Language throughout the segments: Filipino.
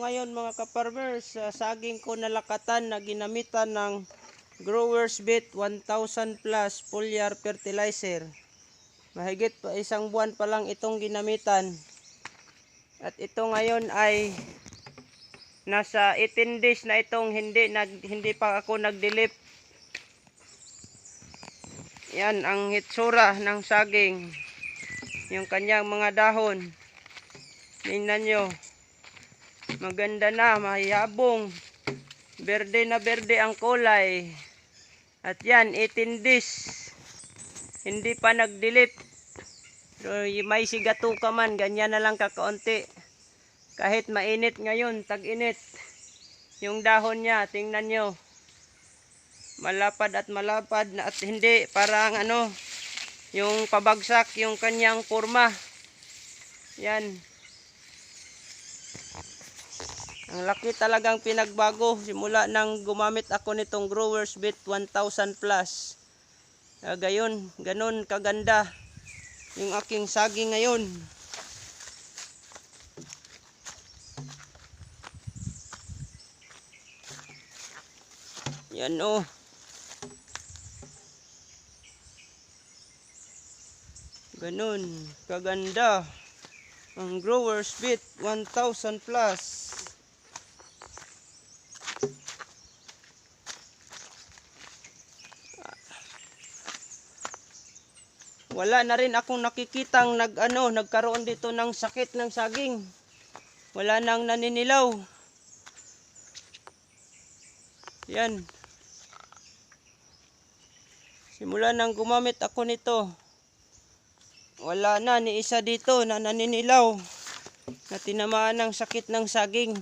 ngayon mga ka-farmers, saging ko nalakatan na ginamitan ng Growers Beat 1000 plus foliar fertilizer. Mahigit pa isang buwan pa lang itong ginamitan. At ito ngayon ay nasa 18 days na itong hindi pa ako nagdilip. Yan ang hitsura ng saging. Yung kanyang mga dahon. Tingnan nyo. Maganda na, mahiyabong. Berde na berde ang kulay. At yan, 18 days. Hindi pa nagdilip. So, may sigato ka man, ganyan na lang kakaunti. Kahit mainit ngayon, tag-init. Yung dahon niya, tingnan nyo. Malapad at malapad na at hindi parang yung pabagsak yung kanyang forma. Yan. Ang laki talagang pinagbago simula nang gumamit ako nitong Growers Beat 1000 plus. Ganun kaganda yung aking saging ngayon. Yan oh. Ganun kaganda ang Growers Beat 1000 plus. Wala na rin akong nakikitang nagkaroon dito ng sakit ng saging. Wala nang naninilaw. Yan. Simula nang gumamit ako nito, wala na ni isa dito na naninilaw na tinamaan ng sakit ng saging.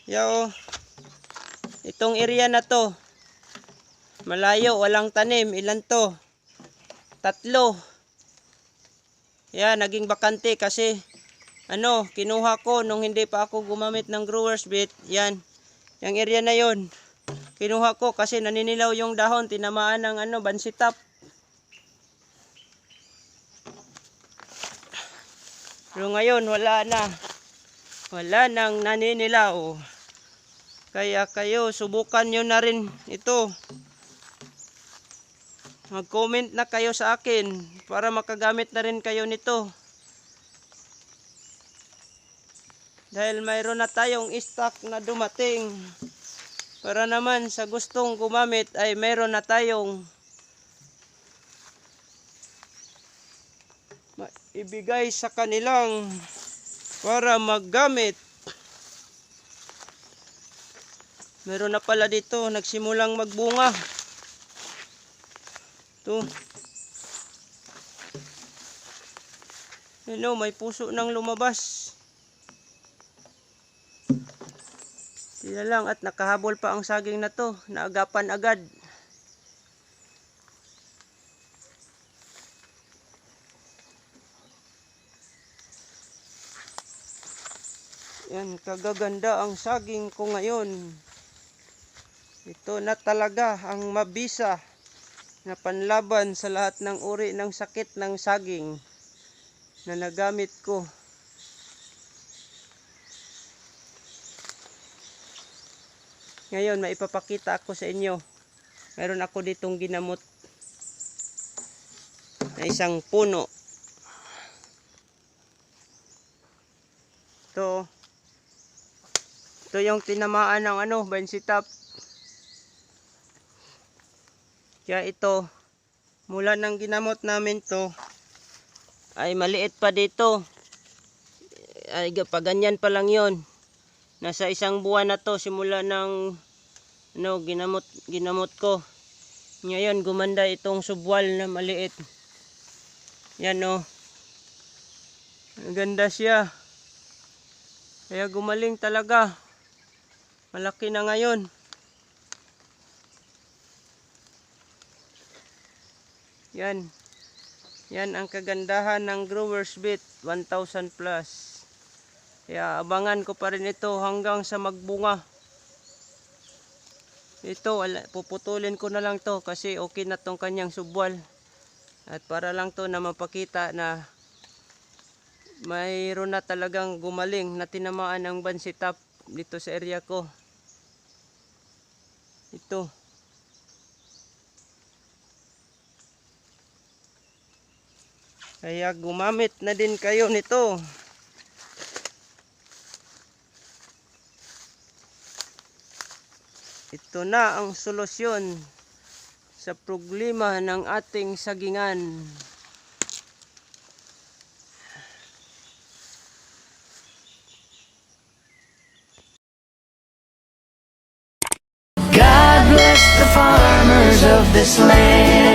Yo, itong area na to, malayo, walang tanim. Ilan to? 3. Yan, naging bakante kasi kinuha ko nung hindi pa ako gumamit ng Growers Beat. Yan, yung area na yon. Kinuha ko kasi naninilaw yung dahon, tinamaan ng bansitap. Pero ngayon wala na. Wala nang naninilaw. Kaya kayo subukan nyo na rin ito. Mag-comment na kayo sa akin para makagamit na rin kayo nito. Dahil mayroon na tayong stock na dumating. Para naman sa gustong gumamit ay mayroon na tayong ibigay sa kanilang para maggamit. Meron na pala dito nagsimulang magbunga. Ito. May puso nang lumabas. Sila lang at nakahabol pa ang saging na to. Naagapan agad. Yan, kagaganda ang saging ko ngayon. Ito na talaga ang mabisa na panlaban sa lahat ng uri ng sakit ng saging na nagamit ko. Ngayon, maipapakita ako sa inyo. Meron ako ditong ginamot na isang puno. Ito yung tinamaan ng bansitap. Kaya ito, mula nang ginamot namin to, ay maliit pa dito. Ay paganyan pa lang yon. Nasa 1 buwan na to simula ng ginamot ko. Ngayon gumanda itong subwal na maliit. Yan oh. Ang ganda siya. Kaya gumaling talaga. Malaki na ngayon. Yan. Yan ang kagandahan ng Growers Beat 1000 plus. Kaya abangan ko pa rin ito hanggang sa magbunga. Ito, puputulin ko na lang to kasi okay na tong kanyang subwal. At para lang to na mapakita na mayroon na talagang gumaling na tinamaan ng bansitap dito sa area ko. Ito. Kaya gumamit na din kayo nito. Ito na ang solusyon sa problema ng ating sagingan. God bless the farmers of this land.